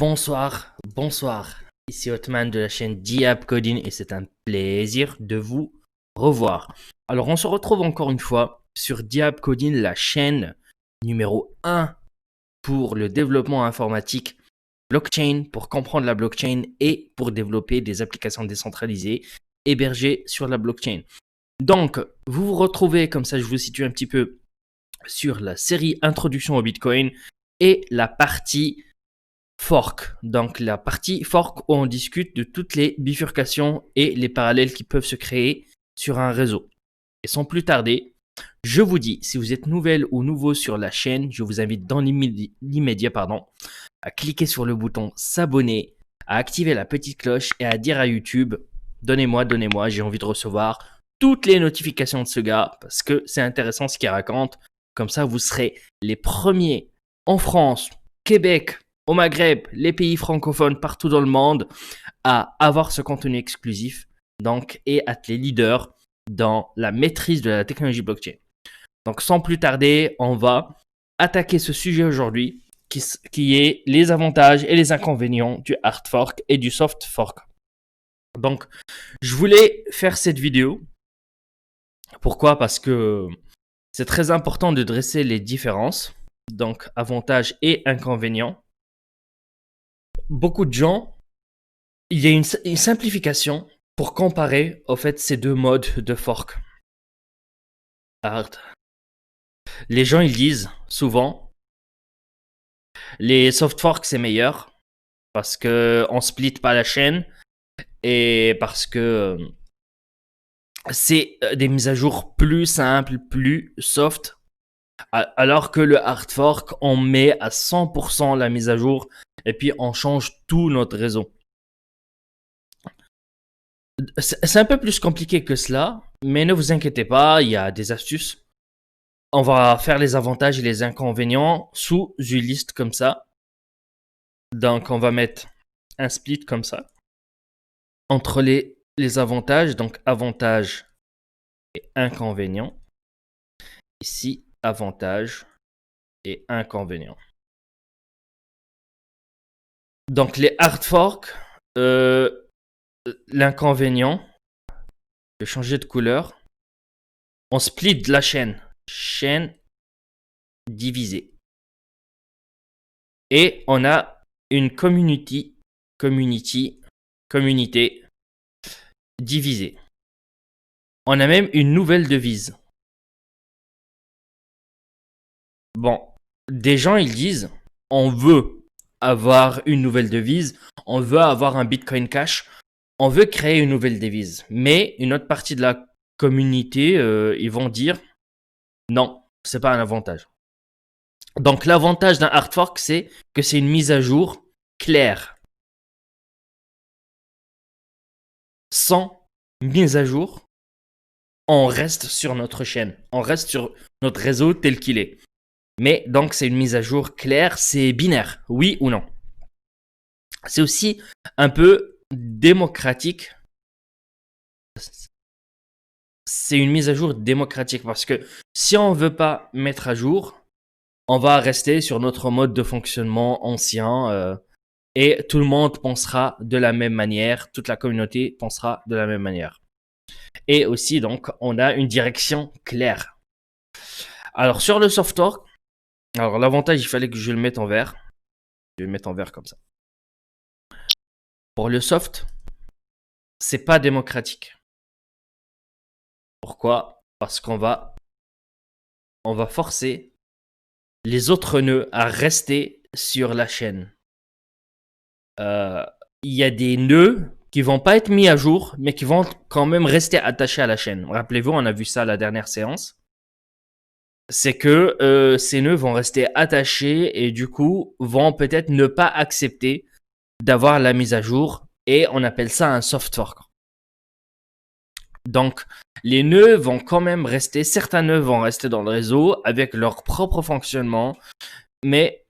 Bonsoir. Ici Otman de la chaîne Diab Coding et c'est un plaisir de vous revoir. Alors on se retrouve encore une fois sur Diab Coding, la chaîne numéro 1 pour le développement informatique blockchain, pour comprendre la blockchain et pour développer des applications décentralisées hébergées sur la blockchain. Donc vous vous retrouvez, comme ça je vous situe un petit peu, sur la série Introduction au Bitcoin et la partie fork. Donc la partie fork où on discute de toutes les bifurcations et les parallèles qui peuvent se créer sur un réseau. Et sans plus tarder, je vous dis, si vous êtes nouvelle ou nouveau sur la chaîne, je vous invite dans l'immédiat à cliquer sur le bouton s'abonner, à activer la petite cloche et à dire à YouTube, donnez-moi, j'ai envie de recevoir toutes les notifications de ce gars parce que c'est intéressant ce qu'il raconte. Comme ça, vous serez les premiers en France, Québec, au Maghreb, les pays francophones partout dans le monde à avoir ce contenu exclusif donc, et à être les leaders dans la maîtrise de la technologie blockchain. Donc sans plus tarder, on va attaquer ce sujet aujourd'hui qui est les avantages et les inconvénients du hard fork et du soft fork. Donc je voulais faire cette vidéo. Pourquoi? Parce que c'est très important de dresser les différences, donc avantages et inconvénients. Beaucoup de gens, il y a une simplification pour comparer au fait ces deux modes de fork. Hard. Les gens ils disent souvent les soft forks c'est meilleur parce que on split pas la chaîne et parce que c'est des mises à jour plus simples, plus soft, alors que le hard fork on met à 100% la mise à jour et puis on change tout notre réseau. C'est un peu plus compliqué que cela, mais ne vous inquiétez pas, il y a des astuces. On va faire les avantages et les inconvénients sous une liste comme ça. Donc on va mettre un split comme ça. Entre les avantages, donc avantages et inconvénients. Ici, avantages et inconvénients. Donc les hard forks, l'inconvénient, je vais changer de couleur. On split la chaîne. Chaîne divisée. Et on a une communauté divisée. On a même une nouvelle devise. Bon, des gens ils disent on veut avoir une nouvelle devise, on veut avoir un Bitcoin Cash, on veut créer une nouvelle devise. Mais une autre partie de la communauté, ils vont dire non, c'est pas un avantage. Donc l'avantage d'un hard fork, c'est que c'est une mise à jour claire. Sans mise à jour, on reste sur notre chaîne, on reste sur notre réseau tel qu'il est. Mais donc c'est une mise à jour claire, c'est binaire, oui ou non. C'est aussi un peu démocratique. C'est une mise à jour démocratique parce que si on ne veut pas mettre à jour, on va rester sur notre mode de fonctionnement ancien et tout le monde pensera de la même manière, toute la communauté pensera de la même manière. Et aussi donc on a une direction claire. Alors sur le soft fork, alors l'avantage il fallait que je le mette en vert. Je vais le mettre en vert comme ça. Pour le soft, c'est pas démocratique. Pourquoi? Parce qu'on va forcer les autres nœuds à rester sur la chaîne. Il y a des nœuds qui vont pas être mis à jour, mais qui vont quand même rester attachés à la chaîne. Rappelez-vous, on a vu ça à la dernière séance. C'est que ces nœuds vont rester attachés et du coup vont peut-être ne pas accepter d'avoir la mise à jour et on appelle ça un soft fork. Donc les nœuds vont quand même rester, certains nœuds vont rester dans le réseau avec leur propre fonctionnement, mais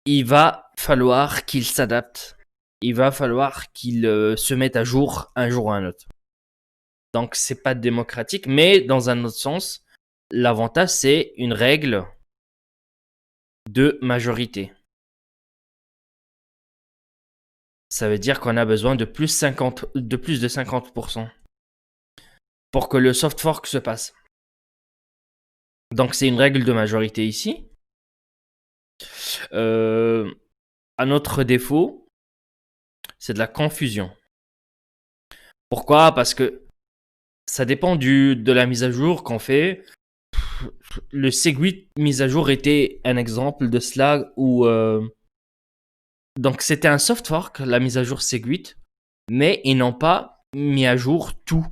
il va falloir qu'ils s'adaptent, il va falloir qu'ils se mettent à jour un jour ou un autre. Donc c'est pas démocratique, mais dans un autre sens, l'avantage c'est une règle de majorité. Ça veut dire qu'on a besoin de plus de 50% pour que le soft fork se passe. Donc c'est une règle de majorité ici. Un autre défaut, c'est de la confusion. Pourquoi? Parce que ça dépend de la mise à jour qu'on fait. Le Segwit mise à jour était un exemple de cela où donc c'était un soft fork, la mise à jour Segwit, mais ils n'ont pas mis à jour tout.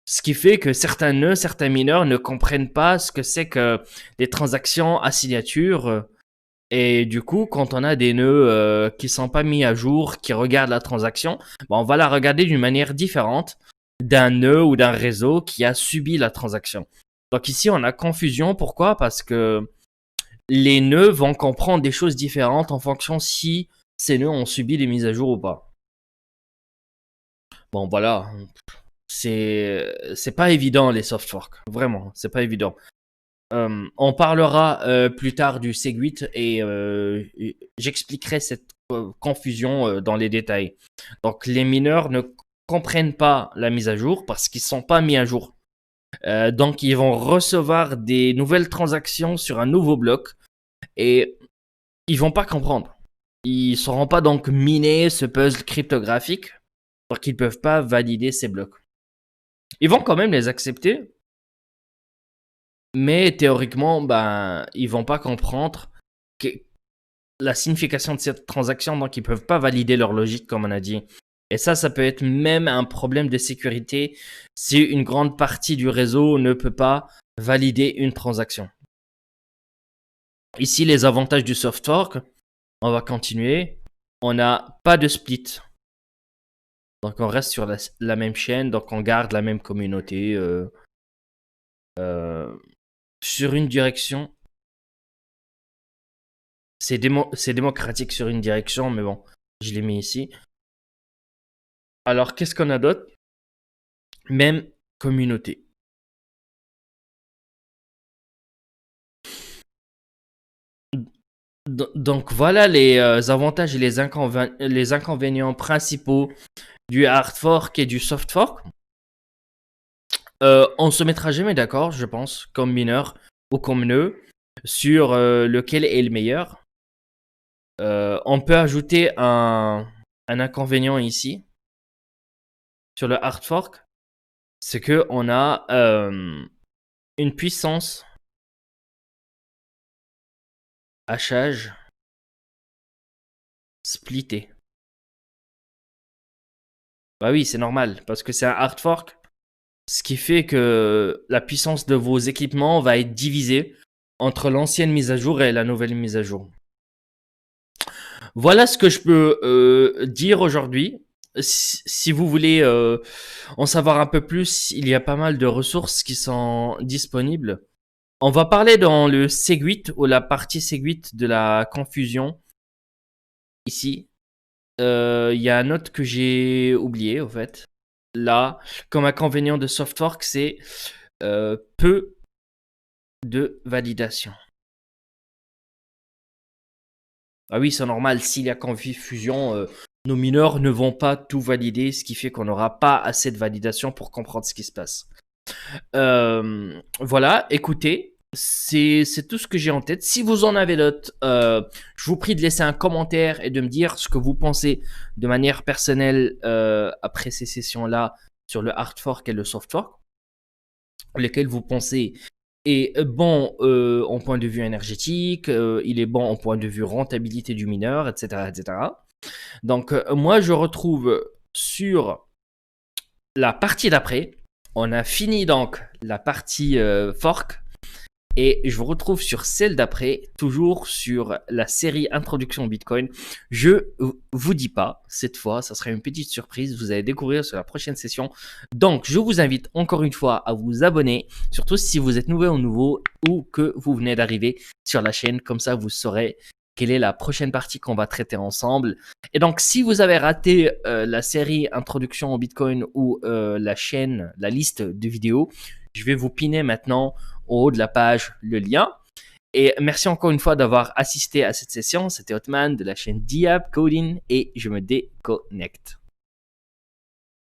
Ce qui fait que certains nœuds, certains mineurs ne comprennent pas ce que c'est que les transactions à signature. Et du coup, quand on a des nœuds qui sont pas mis à jour, qui regardent la transaction, on va la regarder d'une manière différente d'un nœud ou d'un réseau qui a subi la transaction. Donc ici, on a confusion. Pourquoi? Parce que les nœuds vont comprendre des choses différentes en fonction si ces nœuds ont subi des mises à jour ou pas. Bon, voilà. C'est pas évident les soft forks. Vraiment, c'est pas évident. On parlera plus tard du Segwit et j'expliquerai cette confusion dans les détails. Donc les mineurs ne comprennent pas la mise à jour parce qu'ils ne sont pas mis à jour. Donc ils vont recevoir des nouvelles transactions sur un nouveau bloc et ils vont pas comprendre. Ils ne sauront pas donc miner ce puzzle cryptographique parce qu'ils ne peuvent pas valider ces blocs. Ils vont quand même les accepter, mais théoriquement, ils vont pas comprendre la signification de cette transaction, donc ils peuvent pas valider leur logique comme on a dit. Et ça peut être même un problème de sécurité si une grande partie du réseau ne peut pas valider une transaction. Ici, les avantages du soft fork, on va continuer. On n'a pas de split. Donc on reste sur la même chaîne, donc on garde la même communauté sur une direction. C'est démocratique sur une direction, mais bon, je l'ai mis ici. Alors, qu'est-ce qu'on a d'autre? Même communauté. Donc, voilà les avantages et les inconvénients principaux du hard fork et du soft fork. On se mettra jamais d'accord, je pense, comme mineur ou comme nœud, sur lequel est le meilleur. On peut ajouter un inconvénient ici sur le hard fork, c'est que on a une puissance hachage splitté. Bah oui, c'est normal parce que c'est un hard fork, ce qui fait que la puissance de vos équipements va être divisée entre l'ancienne mise à jour et la nouvelle mise à jour. Voilà ce que je peux dire aujourd'hui. Si vous voulez en savoir un peu plus, il y a pas mal de ressources qui sont disponibles. On va parler dans le Segwit ou la partie Segwit de la confusion. Ici, il y a un autre que j'ai oublié au fait. Là, comme inconvénient de soft fork, c'est peu de validation. Ah oui, c'est normal, s'il y a confusion, nos mineurs ne vont pas tout valider, ce qui fait qu'on n'aura pas assez de validation pour comprendre ce qui se passe. Voilà, écoutez, c'est tout ce que j'ai en tête. Si vous en avez d'autres, je vous prie de laisser un commentaire et de me dire ce que vous pensez de manière personnelle après ces sessions-là sur le hard fork et le soft fork, lesquels vous pensez est bon en point de vue énergétique, il est bon en point de vue rentabilité du mineur, etc. etc. Donc moi je retrouve sur la partie d'après. On a fini donc la partie fork et je vous retrouve sur celle d'après, toujours sur la série Introduction au Bitcoin. Je vous dis pas, cette fois, ça sera une petite surprise, vous allez découvrir sur la prochaine session. Donc, je vous invite encore une fois à vous abonner, surtout si vous êtes nouveau ou que vous venez d'arriver sur la chaîne, comme ça vous saurez quelle est la prochaine partie qu'on va traiter ensemble. Et donc, si vous avez raté la série Introduction au Bitcoin ou la chaîne, la liste de vidéos, je vais vous piner maintenant au haut de la page le lien. Et merci encore une fois d'avoir assisté à cette session. C'était Othman de la chaîne Diab Coding et je me déconnecte.